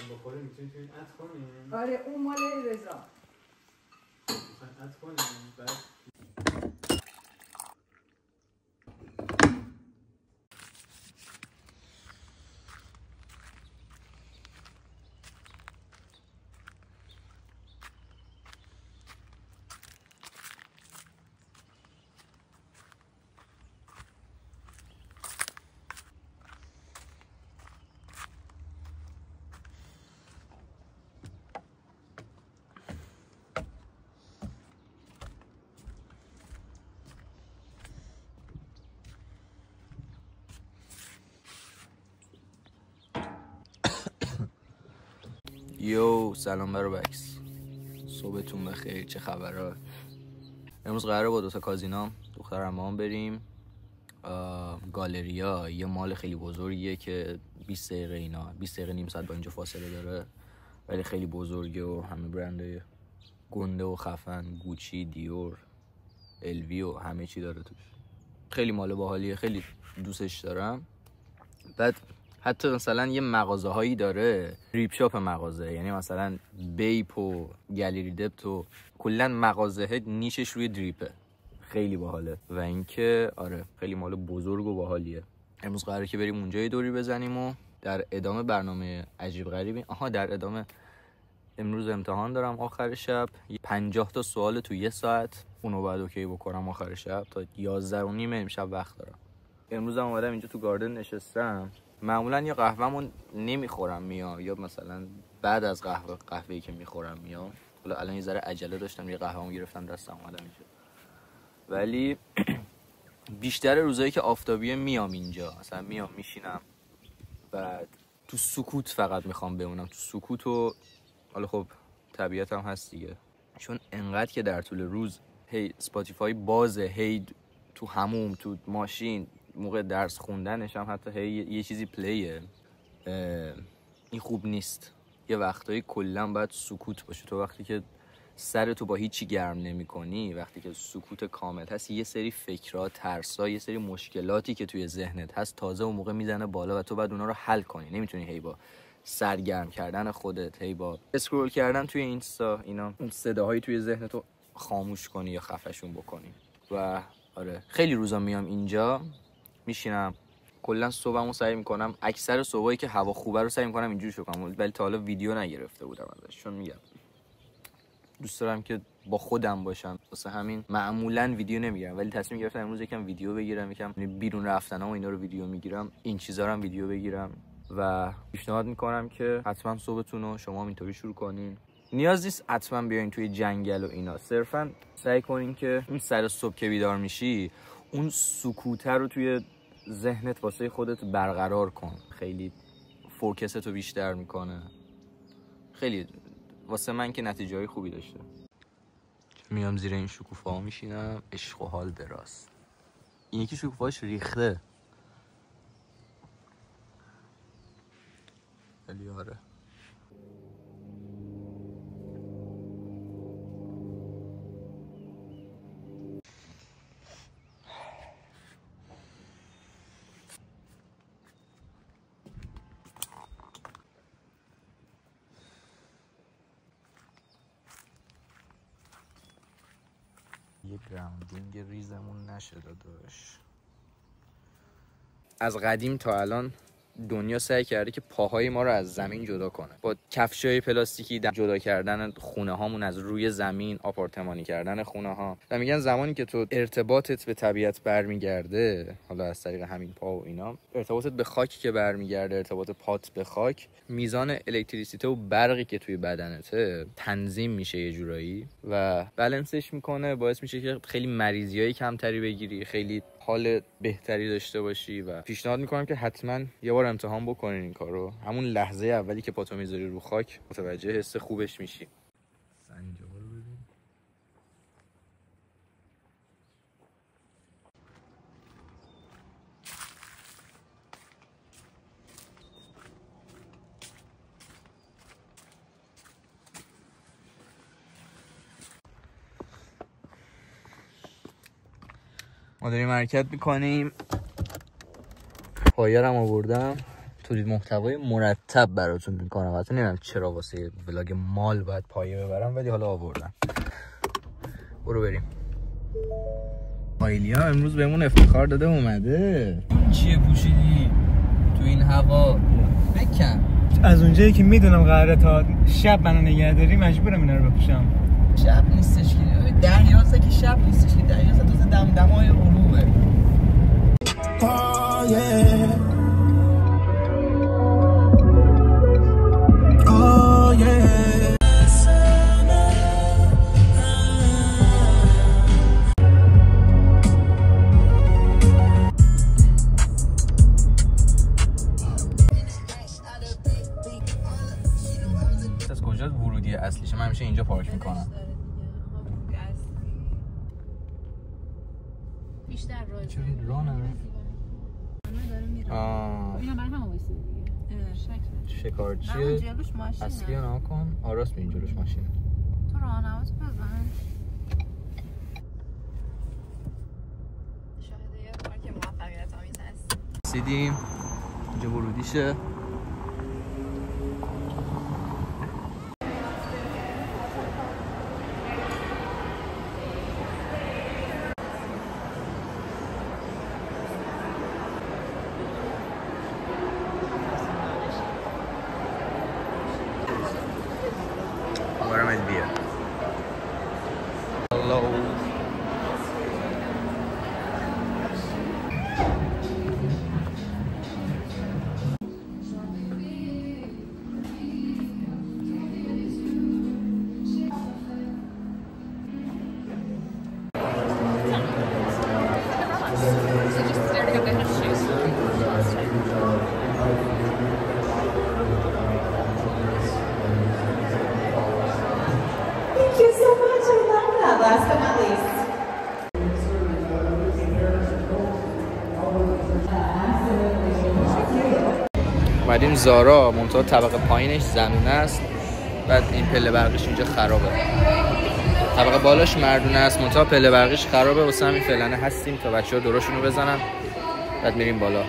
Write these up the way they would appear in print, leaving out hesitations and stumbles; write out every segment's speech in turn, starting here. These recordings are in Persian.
میخوایم بخوریم میتونیم توی اد کنیم. آره اون مال رضا. میخوایم اد کنیم بعد یو سلام برو بکس، صبحتون بخیر، چه خبره؟ امروز قراره با دوتا کازینام دختر عمام بریم گالریا. یه مال خیلی بزرگیه که 20 دقیقه اینا 20 دقیقه نیم ساعت با اینجا فاصله داره، ولی خیلی بزرگه و همه برندهای گنده و خفن، گوچی، دیور، الوی و همه چی داره توش. خیلی مال باحالیه، خیلی دوستش دارم. بعد حتی مثلا یه مغازه هایی داره، ریپ شاپ مغازه، یعنی مثلا بیپ و گالری دپت و کلا مغازه نیشش روی دریپه، خیلی باحاله. و اینکه آره خیلی مال بزرگ و باحالیه. امروز قراره که بریم اونجا یه دوری بزنیم و در ادامه برنامه عجیب غریبی در ادامه امروز امتحان دارم آخر شب، 50 تا سوال تو یه ساعت، اونو باید اوکی بکنم آخر شب تا 11:30 امشب وقت دارم. امروز هم اومدم اینجا تو گاردن نشستم. معمولا یا قهوه‌مون نمیخورم یا مثلا بعد از قهوه‌ای که میخورم میام. حالا الان یه ذره عجله داشتم، یه قهوه‌مو گرفتم دستم اومدم اینجا. ولی بیشتر روزایی که آفتابیه میام اینجا، مثلا میام میشینم، بعد تو سکوت فقط میخوام بمونم، تو سکوت. و حالا خب طبیعت هم هست دیگه، چون انقدر که در طول روز هی اسپاتیفای بازه، هی تو هموم، تو ماشین، موقع درس خوندنش هم حتی هی یه چیزی پلیه. این خوب نیست. یه وقتایی کلا باید سکوت باشه. تو وقتی که سرتو با هیچی گرم نمی کنی، وقتی که سکوت کامل هست، یه سری فکرها، ترسا، یه سری مشکلاتی که توی ذهنت هست تازه اون موقع میزنه بالا و تو باید اونا رو حل کنی. نمیتونی هی با سرگرم کردن خودت، هی با اسکرول کردن توی اینستا، اینا اون صداهایی توی ذهنتو خاموش کنی یا خفشون بکنی. و آره خیلی روزا میام اینجا میشینم، کلا صبحمو سعی میکنم، اکثر صبحایی که هوا خوبه رو سعی میکنم اینجوری شو کنم. ولی تا حالا ویدیو نگرفته بودم ازش، چون میگم دوست دارم که با خودم باشم، واسه همین معمولا ویدیو نمیگیرم. ولی تصمیم گرفتم امروز یکم ویدیو بگیرم، یکم بیرون رفتنام و اینا رو ویدیو میگیرم، این چیزا رو هم ویدیو بگیرم. و پیشنهاد میکنم که حتما صبحتون رو شما اینطوری شروع کنین. نیاز نیست حتما بیاین توی جنگل و اینا، صرفا سعی کنین که اون سر صبح که بیدار میشی اون سکوت رو توی ذهنت واسه خودت برقرار کن. خیلی فوکستو بیشتر میکنه. خیلی واسه من که نتیجه‌های خوبی داشته. میام زیر این شکوفه‌ها میشینم، عشق و حال دراز. این یکی شکوفه‌اش ریخته. ولی آره یه گراوندینگ ریزمون نشه داداش. از قدیم تا الان دنیا سعی کرده که پاهای ما رو از زمین جدا کنه، با کفشای پلاستیکی جدا کردن خونه هامون از روی زمین، آپارتمانی کردن خونه ها. و میگن زمانی که تو ارتباطت به طبیعت برمیگرده، حالا از طریق همین پا و اینا، ارتباطت به خاک که برمیگرده، ارتباط پات به خاک، میزان الکتریسیته و برقی که توی بدنته تنظیم میشه یه جورایی و بالانسش میکنه، باعث میشه که خیلی مریضیای کمتری بگیری، خیلی حال بهتری داشته باشی. و پیشنهاد میکنم که حتما یه بار امتحان بکنین این کارو. همون لحظه اولی که پاتو میذاری رو خاک متوجه حس خوبش میشی. سنجا رو ببین. ما داریم حرکت میکنیم. پایرم آوردم تولید محتوای مرتب براتون میکنم. البته نمیدونم چرا واسه ولاگ مال باید پایه ببرم، ولی حالا آوردم. برو بریم. آیلیا امروز بهمون افتخار داده اومده. چیه پوشیدی تو این هوا؟ بکن. از اونجایی که میدونم قراره تا شب منو نگه داری مجبورم اینا رو بپوشم. شب نیستش که 10 که شب نیستش که 10 تازه دمدمای غروبه. از کجا ورودی اصلیشه؟ من همیشه اینجا پارک میکنم. بیشتر راه چون راه نداره. اینا برای همه وایسه دیگه. شکارچیه اصلی رو نکن. راست میگی جلوش ماشینه. تو راهنماتو بزن. شاهد یه پارک موفقیت آمیز هست. رسیدیم. اینجا ورودیشه. اومدیم زارا، منتها طبقه پایینش زنونه است. بعد این پله برقیش اینجا خرابه. طبقه بالاش مردونه است، منتها پله برقیش خرابه. واسه همین فعلا هستیم تا بچه‌ها دوراشونو بزنن، بعد میریم بالا.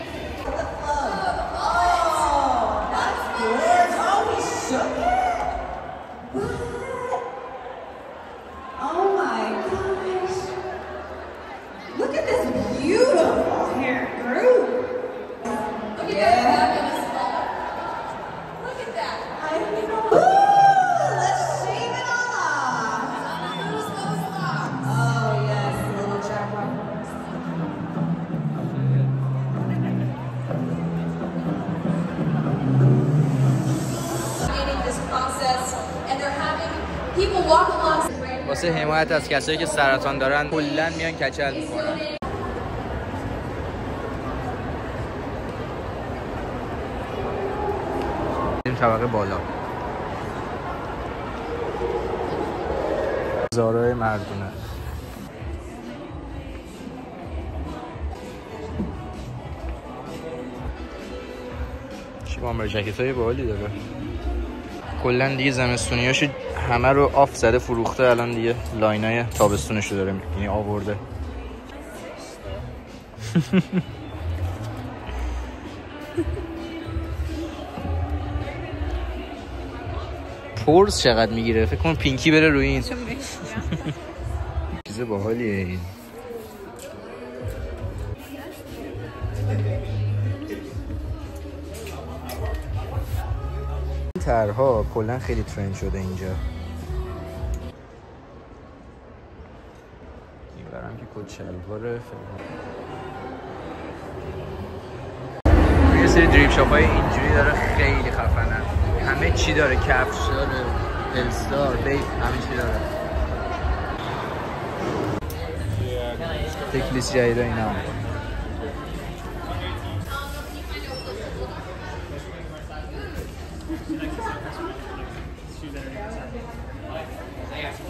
واسه حمایت از کسایی که سرطان دارن کلاً میان کچل میکنن. این طبقه بالا زارای مردونه. چی بامبر جکت های باحالی داره. کلا دیگه زمستونیاشو همه رو آف زده فروخته. الان دیگه لاینای تابستونشو داره یعنی آورده. پورس چقدر میگیره؟ فکر کنم پینکی بره روی این. چیز باحالیه این. طرها کلا خیلی ترند شده اینجا. این برام که کت شلواره یه سری دریپ شاپ های اینجوری داره خیلی خفنن. همه چی داره، کفش داره، پلستار، بیت، همه چی داره. تکلیس جایده اینا.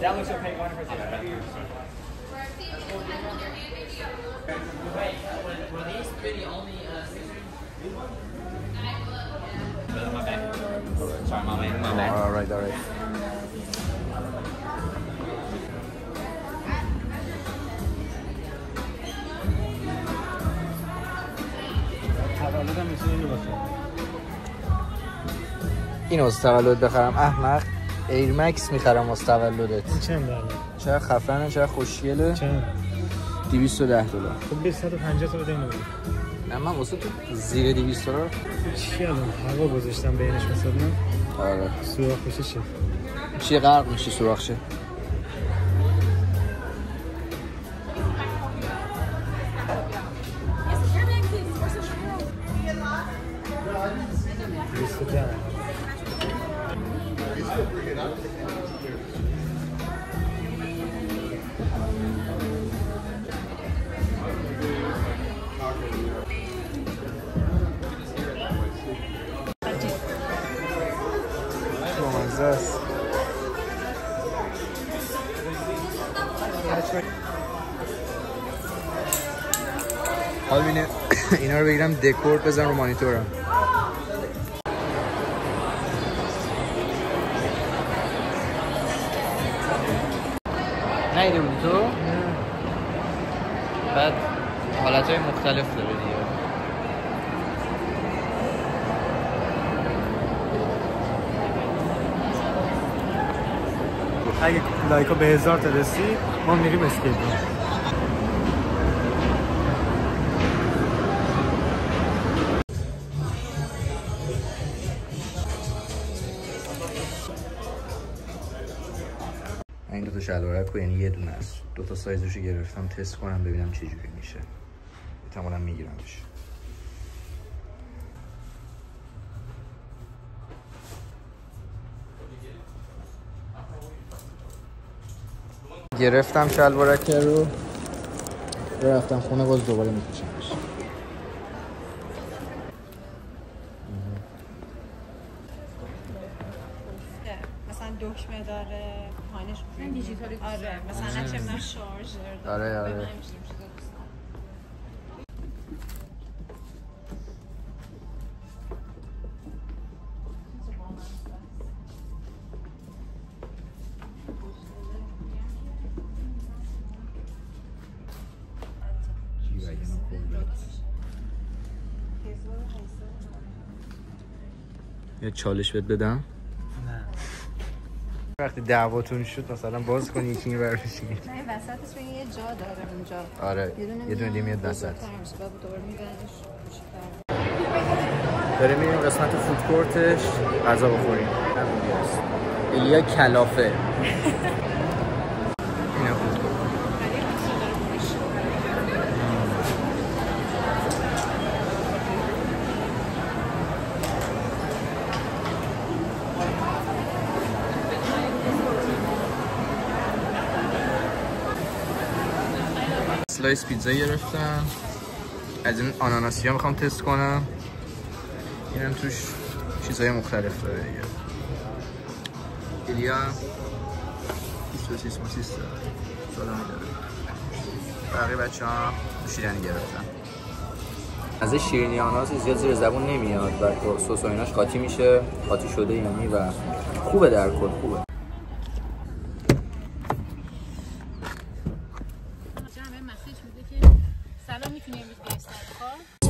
That looks okay. Go on for Were these three the only my bad. Sorry, my bad. All right. تولدم میشه اینو باشه. اینو واسه تولد بخرم احمق. ایر مکس میخرم واسه تولدت. چند داره؟ چقدر خفنه، چقدر خوشگله. چند؟ $210. خب 250 تا بده اینو بده. نه من واسه تو زیر $200. چی الان هوا گذاشتم بینش مثلا؟ آره. سوراخ بشه چی؟ چی غرق میشه سوراخ شه؟ حال بینه اینا رو بگیرم دکور بزن رو مانیتورم. نیده بودی تو؟ بعد حالتهای مختلف داره دیگه. اگه لایکا به 1000 تا رسید ما میریم اسکیپ روم. این دوتا شلوارک رو یعنی یه دونه است. دوتا سایزشو گرفتم تست کنم ببینم چه جوری میشه. احتمالاً میگیرمش. گرفتم شلوارک رو رفتم خونه باز دوباره میپوشمش. مثلا دکمه داره پایینش دیجیتالی. آره مثلا چه میدونم شارژر آره داره. آره. یه چالش بهت بدم؟ نه. وقتی دعواتون شد مثلا باز کنی یکی این ور بشین. نه وسطش بگی یه جا داره اونجا. آره یه دونه دیگه میاد وسط. بریم میریم قسمت فود کورتش غذا بخوریم. ایلیا کلافه. اینا فود کورت. سلایس پیتزا گرفتم. از این آناناسی ها میخوام تست کنم. اینم توش چیزهای مختلف داره دیگه. ایلیا سوسیس موسیس داره. سلامی داره. بقیه بچه ها شیرینی گرفتن. از شیرینی آناناس زیاد زیر زبون نمیاد و سس و ایناش قاطی میشه. قاطی شده یعنی و خوبه در کل خوبه. مسیج میده که سلام میتونی امروز بیای سر کار؟